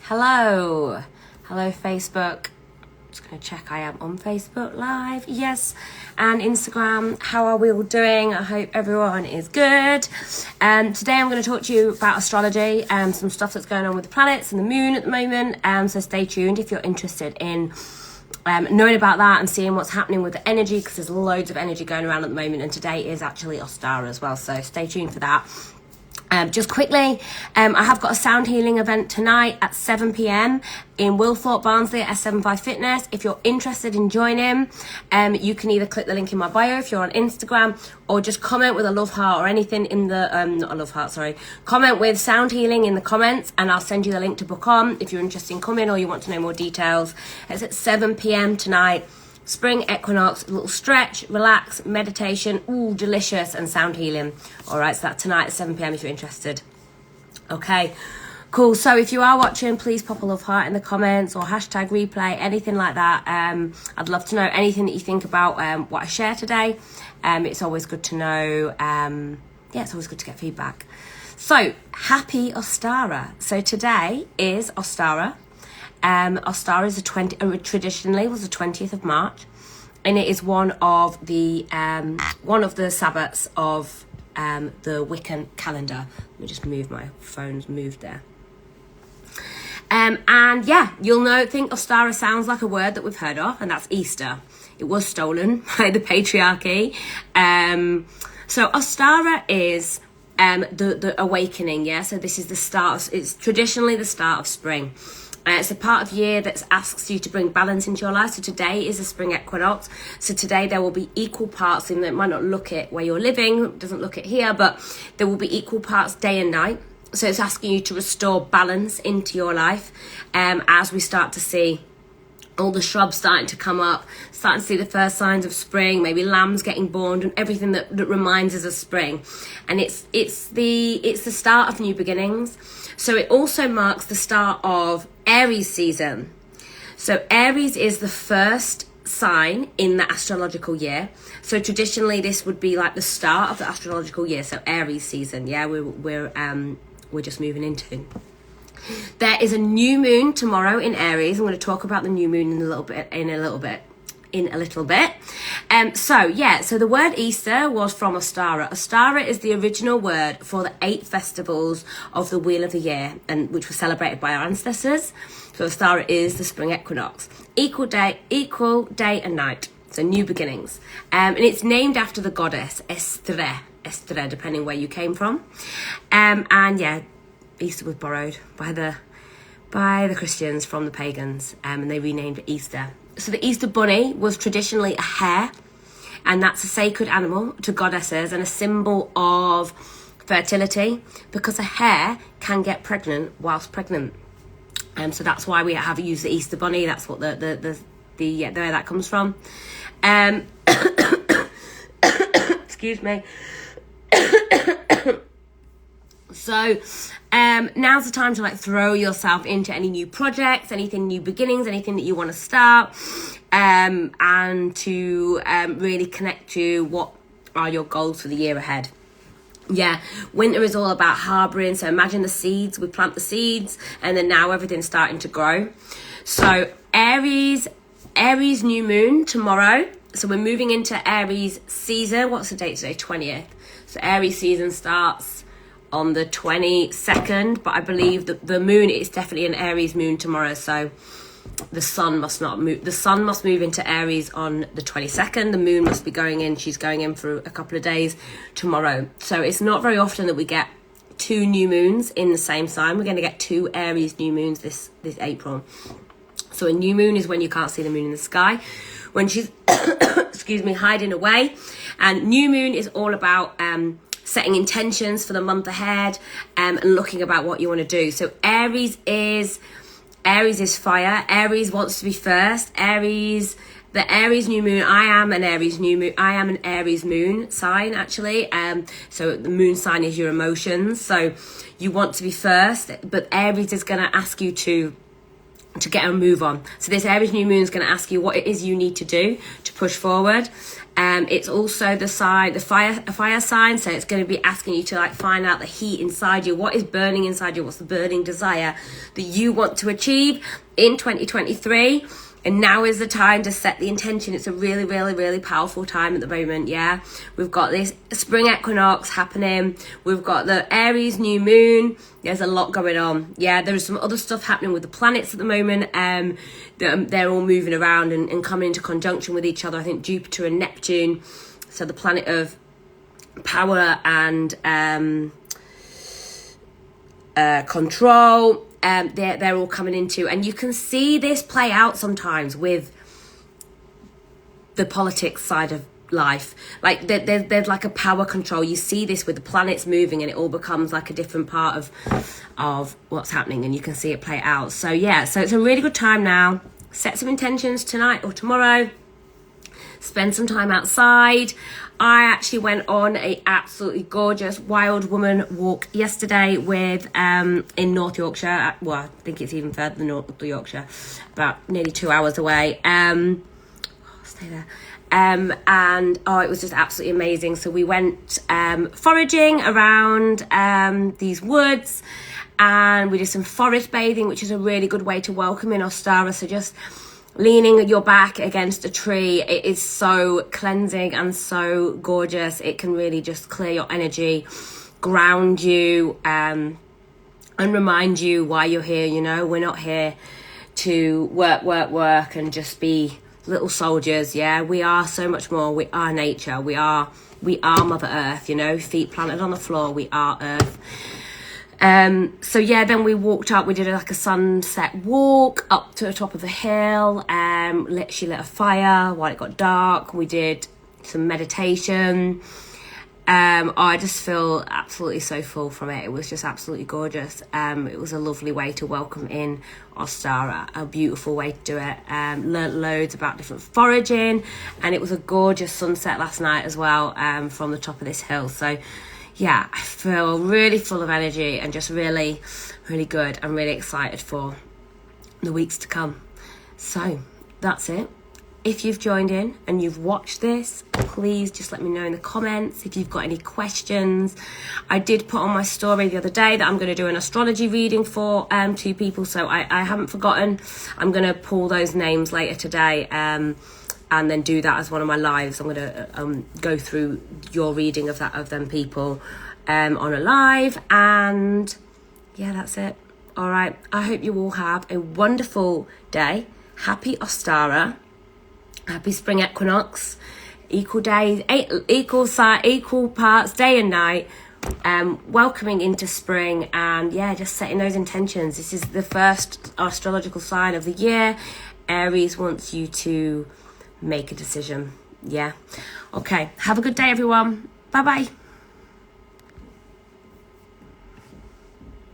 Hello Facebook. Just going to check I am on Facebook Live. Yes, and Instagram. How are we all doing? I hope everyone is good. Today I'm going to talk to you about astrology and some stuff that's going on with the planets and the moon at the moment. So stay tuned if you're interested in knowing about that and seeing what's happening with the energy, because there's loads of energy going around at the moment, and today is actually Ostara as well, so stay tuned for that. Just quickly, I have got a sound healing event tonight at 7 p.m. in Wilthorpe, Barnsley at S75 Fitness. If you're interested in joining, you can either click the link in my bio if you're on Instagram, or just comment with a love heart or anything in the, not a love heart, sorry. Comment with sound healing in the comments and I'll send you the link to book on if you're interested in coming or you want to know more details. It's at 7 p.m. tonight. Spring equinox, a little stretch, relax, meditation, ooh, delicious, and sound healing. All right, so that's tonight at 7 p.m. if you're interested. Okay, cool. So if you are watching, please pop a love heart in the comments or hashtag replay, anything like that. I'd love to know anything that you think about what I share today. It's always good to know. Yeah, it's always good to get feedback. So, happy Ostara. So today is Ostara. Ostara is traditionally was the 20th of March, and it is one of the Sabbats of the Wiccan calendar. Let me just move, my phone's moved there. And yeah, you'll think Ostara sounds like a word that we've heard of, and that's Easter. It was stolen by the patriarchy. So Ostara is the awakening, yeah? So this is the start, it's traditionally the start of spring. It's a part of year that asks you to bring balance into your life. So today is a spring equinox. So today there will be equal parts, in that it might not look it where you're living, it doesn't look it here, but there will be equal parts day and night. So it's asking you to restore balance into your life as we start to see all the shrubs starting to come up, starting to see the first signs of spring, maybe lambs getting born and everything that reminds us of spring. And it's the start of new beginnings. So it also marks the start of Aries season. So Aries is the first sign in the astrological year. So traditionally this would be like the start of the astrological year. So Aries season, yeah, we're just moving into. There is a new moon tomorrow in Aries. I'm going to talk about the new moon in a little bit. So the word Easter was from Ostara. Ostara is the original word for the 8 festivals of the Wheel of the Year, and which were celebrated by our ancestors. So Ostara is the spring equinox. Equal day and night. So new beginnings. And it's named after the goddess Estre, depending where you came from. And yeah, Easter was borrowed by the Christians from the pagans, and they renamed it Easter. So the Easter bunny was traditionally a hare, and that's a sacred animal to goddesses and a symbol of fertility, because a hare can get pregnant whilst pregnant. So that's why we have used the Easter bunny. That's what the where that comes from. Excuse me. So now's the time to throw yourself into any new projects, anything new beginnings, anything that you want to start, and to really connect to what are your goals for the year ahead. Yeah, winter is all about harbouring. So imagine the seeds, we plant the seeds, and then now everything's starting to grow. So Aries new moon tomorrow. So we're moving into Aries season. What's the date today? 20th. So Aries season starts on the 22nd, but I believe that the moon is definitely an Aries moon tomorrow, so the sun must move into Aries on the 22nd. The moon must be she's going in for a couple of days tomorrow. So it's not very often that we get 2 new moons in the same sign. We're going to get 2 Aries new moons this April. So a new moon is when you can't see the moon in the sky, when she's hiding away. And new moon is all about setting intentions for the month ahead, and looking about what you want to do. So Aries is fire. Aries wants to be first. The Aries new moon. I am an Aries moon sign, actually. So the moon sign is your emotions. So you want to be first, but Aries is going to ask you to to get a move on. So this Aries new moon is going to ask you what it is you need to do to push forward. It's also the fire sign, so it's going to be asking you to like find out the heat inside you. What is burning inside you? What's the burning desire that you want to achieve in 2023? And now is the time to set the intention. It's a really, really, really powerful time at the moment, yeah? We've got this spring equinox happening. We've got the Aries new moon. There's a lot going on. Yeah, there's some other stuff happening with the planets at the moment. They're all moving around and coming into conjunction with each other. I think Jupiter and Neptune, so the planet of power and control, they're all coming into, and you can see this play out sometimes with the politics side of life. Like there's like a power control. You see this with the planets moving, and it all becomes like a different part of what's happening, and you can see it play out. So yeah, so it's a really good time now. Set some intentions tonight or tomorrow. Spend some time outside. I actually went on a absolutely gorgeous wild woman walk yesterday with in North Yorkshire. Well, I think it's even further than North Yorkshire, about nearly 2 hours away. I'll stay there. And it was just absolutely amazing. So we went foraging around these woods, and we did some forest bathing, which is a really good way to welcome in Ostara. So just leaning your back against a tree, it is so cleansing and so gorgeous. It can really just clear your energy, ground you, and remind you why you're here. You know, we're not here to work and just be little soldiers. Yeah, we are so much more. We are nature. We are Mother Earth, you know, feet planted on the floor. We are Earth. So yeah, then we walked up, we did like a sunset walk up to the top of the hill, she lit a fire while it got dark. We did some meditation. I just feel absolutely so full from it. It was just absolutely gorgeous. It was a lovely way to welcome in Ostara, a beautiful way to do it. Learnt loads about different foraging, and it was a gorgeous sunset last night as well, from the top of this hill. So yeah, I feel really full of energy and just really, really good. I'm really excited for the weeks to come. So that's it. If you've joined in and you've watched this, please just let me know in the comments if you've got any questions. I did put on my story the other day that I'm going to do an astrology reading for 2 people, so I haven't forgotten. I'm going to pull those names later today, and then do that as one of my lives. I'm going to go through your reading of them people on a live, and yeah, that's it. All right, I hope you all have a wonderful day. Happy Ostara, happy spring equinox, equal days, equal parts day and night, welcoming into spring, and yeah, just setting those intentions. This is the first astrological sign of the year. Aries wants you to make a decision. Yeah. Okay. Have a good day, everyone. Bye-bye.